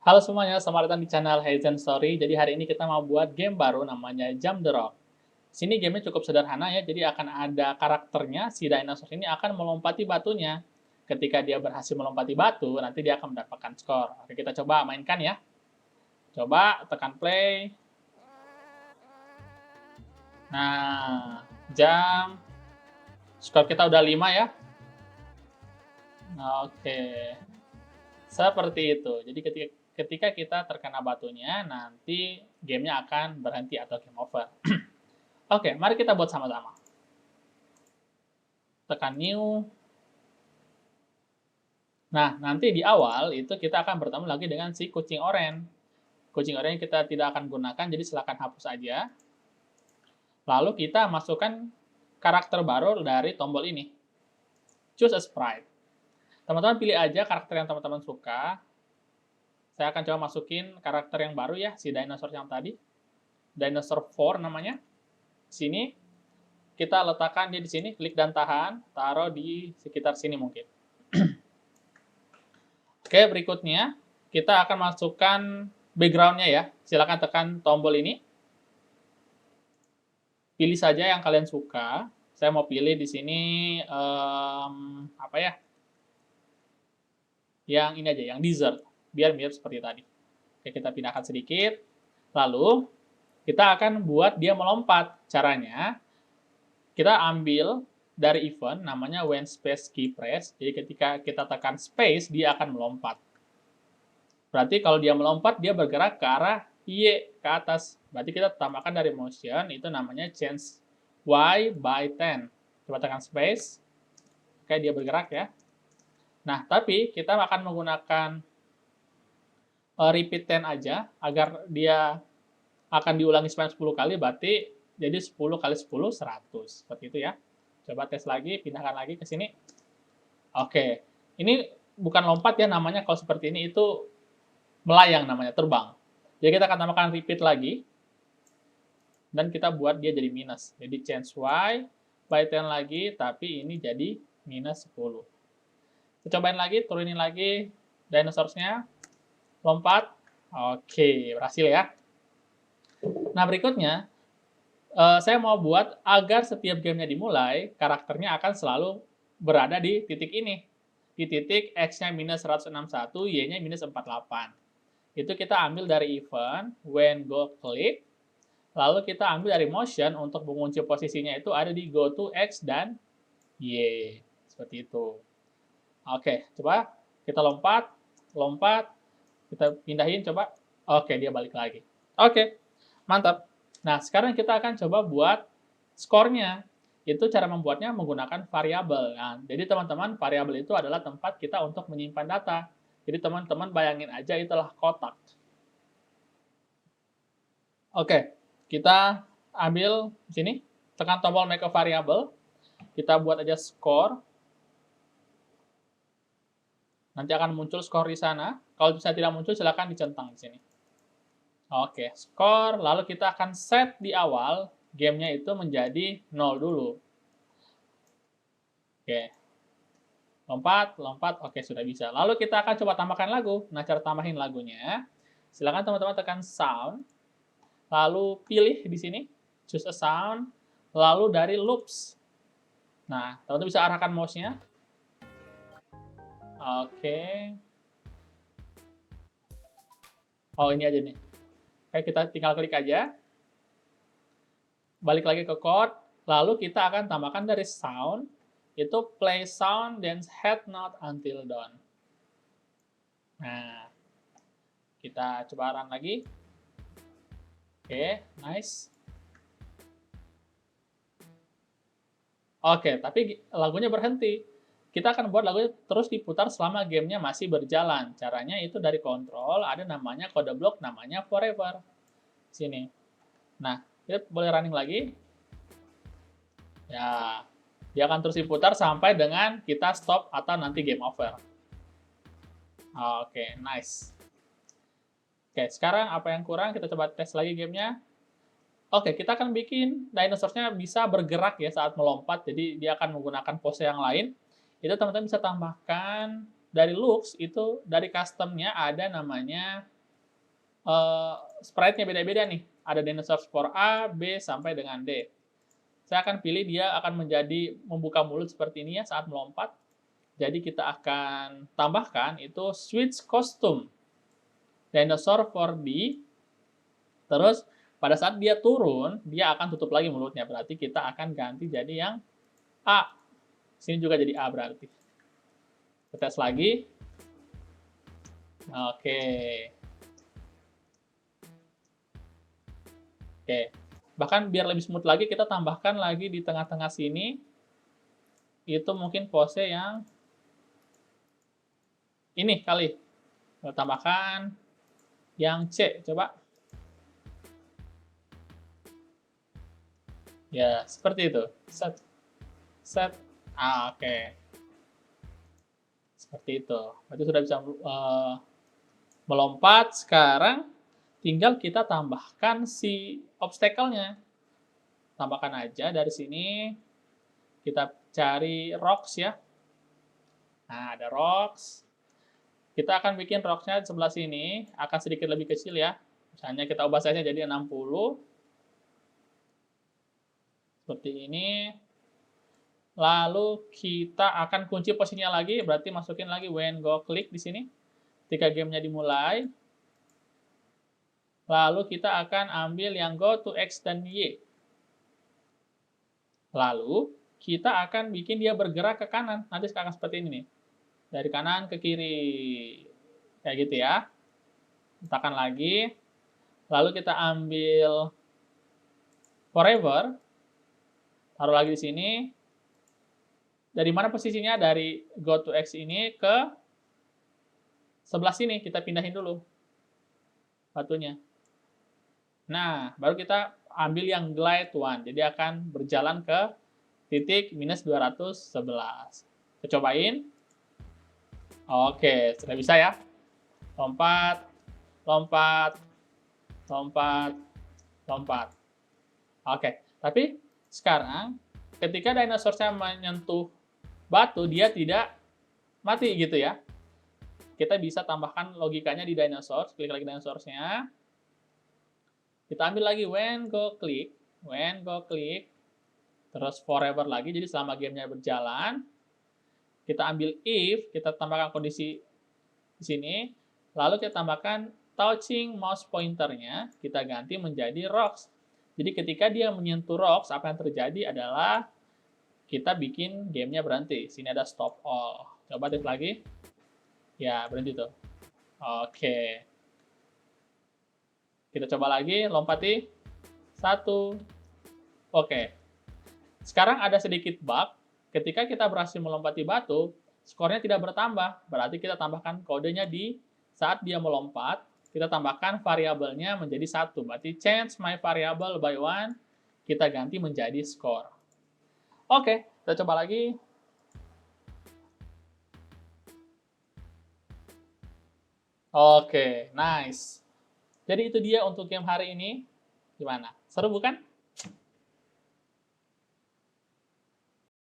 Halo semuanya, selamat datang di channel Heizen Story. Jadi hari ini kita mau buat game baru namanya Jump the Rock. Sini gamenya cukup sederhana ya, jadi akan ada karakternya, si dinosaur ini akan melompati batunya. Ketika dia berhasil melompati batu, nanti dia akan mendapatkan skor. Oke, kita coba mainkan ya. Coba tekan play. Nah, jump. Skor kita udah 5 ya. Oke. Seperti itu. Jadi ketika kita terkena batunya, nanti gamenya akan berhenti atau game over. Oke, mari kita buat sama-sama. Tekan new. Nah, nanti di awal itu kita akan bertemu lagi dengan si kucing oranye. Kucing oranye kita tidak akan gunakan, jadi silakan hapus aja. Lalu kita masukkan karakter baru dari tombol ini. Choose a sprite. Teman-teman pilih aja karakter yang teman-teman suka. Saya akan coba masukin karakter yang baru ya, si dinosaur yang tadi. Dinosaur 4 namanya. Sini kita letakkan dia di sini, klik dan tahan, taruh di sekitar sini mungkin. Oke, berikutnya kita akan masukkan background-nya ya. Silakan tekan tombol ini. Pilih saja yang kalian suka. Saya mau pilih di sini apa ya? Yang ini aja, yang desert, biar mirip seperti tadi. Oke, kita pindahkan sedikit. Lalu kita akan buat dia melompat. Caranya kita ambil dari event namanya when space key press. Jadi ketika kita tekan space, dia akan melompat. Berarti kalau dia melompat, dia bergerak ke arah Y, ke atas. Berarti kita tambahkan dari motion, itu namanya change Y by 10. Coba tekan space. Oke, dia bergerak ya. Nah, tapi kita akan menggunakan repeat 10 aja, agar dia akan diulangi sampai 10 kali, berarti jadi 10 kali 10, 100. Seperti itu ya. Coba tes lagi, pindahkan lagi ke sini. Oke, ini bukan lompat ya namanya, kalau seperti ini itu melayang namanya, terbang. Jadi kita akan tambahkan repeat lagi, dan kita buat dia jadi minus. Jadi change Y by 10 lagi, tapi ini jadi minus 10. Kita cobain lagi, turunin lagi dinosaurusnya, lompat. Oke, berhasil ya. Nah, berikutnya, saya mau buat agar setiap gamenya dimulai, karakternya akan selalu berada di titik ini. Di titik X-nya minus 161, Y-nya minus 48. Itu kita ambil dari event, when go click, lalu kita ambil dari motion, untuk mengunci posisinya itu ada di go to X dan Y. Seperti itu. Oke, coba kita lompat, kita pindahin coba. Oke, dia balik lagi. Oke, mantap. Nah, sekarang kita akan coba buat skornya. Itu cara membuatnya menggunakan variabel. Nah, jadi teman-teman, variabel itu adalah tempat kita untuk menyimpan data. Jadi teman-teman bayangin aja itulah kotak. Oke, kita ambil sini, tekan tombol make a variable. Kita buat aja skor. Nanti akan muncul skor di sana. Kalau bisa tidak muncul, silakan dicentang di sini. Oke, skor. Lalu kita akan set di awal gamenya itu menjadi 0 dulu. Oke. Lompat. Oke, sudah bisa. Lalu kita akan coba tambahkan lagu. Nah, cara tambahin lagunya, silakan teman-teman tekan sound. Lalu pilih di sini, choose a sound. Lalu dari loops. Nah, teman-teman bisa arahkan mouse-nya. Oke. Oh, ini aja nih. Oke, kita tinggal klik aja. Balik lagi ke chord. Lalu kita akan tambahkan dari sound. Itu play sound, then head note until done. Nah, kita coba run lagi. Oke, nice. Oke, tapi lagunya berhenti. Kita akan buat lagunya terus diputar selama gamenya masih berjalan. Caranya itu dari kontrol, ada namanya kode blok, namanya forever. Sini. Nah, kita boleh running lagi. Ya, dia akan terus diputar sampai dengan kita stop atau nanti game over. Oke, nice. Oke, sekarang apa yang kurang? Kita coba tes lagi gamenya. Oke, kita akan bikin dinosaurnya bisa bergerak ya saat melompat, jadi dia akan menggunakan pose yang lain. Itu teman-teman bisa tambahkan dari looks, itu dari customnya ada namanya sprite-nya beda-beda nih. Ada dinosaur spore A, B, sampai dengan D. Saya akan pilih dia akan menjadi membuka mulut seperti ini ya saat melompat. Jadi kita akan tambahkan itu switch costume dinosaur 4D. Terus pada saat dia turun, dia akan tutup lagi mulutnya. Berarti kita akan ganti jadi yang A. Sini juga jadi A berarti. Kita tes lagi. Oke. Oke. Bahkan biar lebih smooth lagi, kita tambahkan lagi di tengah-tengah sini. Itu mungkin pose yang ini kali. Kita tambahkan yang C. Coba. Ya, seperti itu. Set. Set. Oke. Seperti itu. Berarti sudah bisa melompat. Sekarang tinggal kita tambahkan si obstacle-nya. Tambahkan aja dari sini. Kita cari rocks ya. Nah, ada rocks. Kita akan bikin rocks-nya di sebelah sini. Akan sedikit lebih kecil ya. Misalnya kita ubah size-nya jadi 60. Seperti ini. Lalu kita akan kunci posisinya lagi. Berarti masukin lagi when go click di sini. Ketika gamenya dimulai. Lalu kita akan ambil yang go to X dan Y. Lalu kita akan bikin dia bergerak ke kanan. Nanti akan seperti ini nih. Dari kanan ke kiri. Kayak gitu ya. Tekan lagi. Lalu kita ambil forever. Taruh lagi di sini. Dari mana posisinya? Dari go to X ini ke sebelah sini. Kita pindahin dulu batunya. Nah, baru kita ambil yang glide one. Jadi akan berjalan ke titik minus 211. Kita cobain. Oke, sudah bisa ya. Lompat, lompat, lompat, lompat. Oke, tapi sekarang ketika dinosaurnya menyentuh batu, dia tidak mati gitu ya. Kita bisa tambahkan logikanya di dinosaur. Klik lagi dinosaurnya. Kita ambil lagi when go click, terus forever lagi, jadi selama gamenya berjalan. Kita ambil if, kita tambahkan kondisi di sini, lalu kita tambahkan touching mouse pointernya, kita ganti menjadi rocks. Jadi ketika dia menyentuh rocks, apa yang terjadi adalah kita bikin gamenya berhenti. Sini ada stop all. Coba tes lagi. Ya, berhenti tuh. Oke. Kita coba lagi, lompati. 1. Oke. Sekarang ada sedikit bug. Ketika kita berhasil melompati batu, skornya tidak bertambah. Berarti kita tambahkan kodenya di saat dia melompat. Kita tambahkan variabelnya menjadi 1. Berarti change my variable by 1. Kita ganti menjadi score. Oke, kita coba lagi. Oke, nice. Jadi itu dia untuk game hari ini. Gimana? Seru bukan?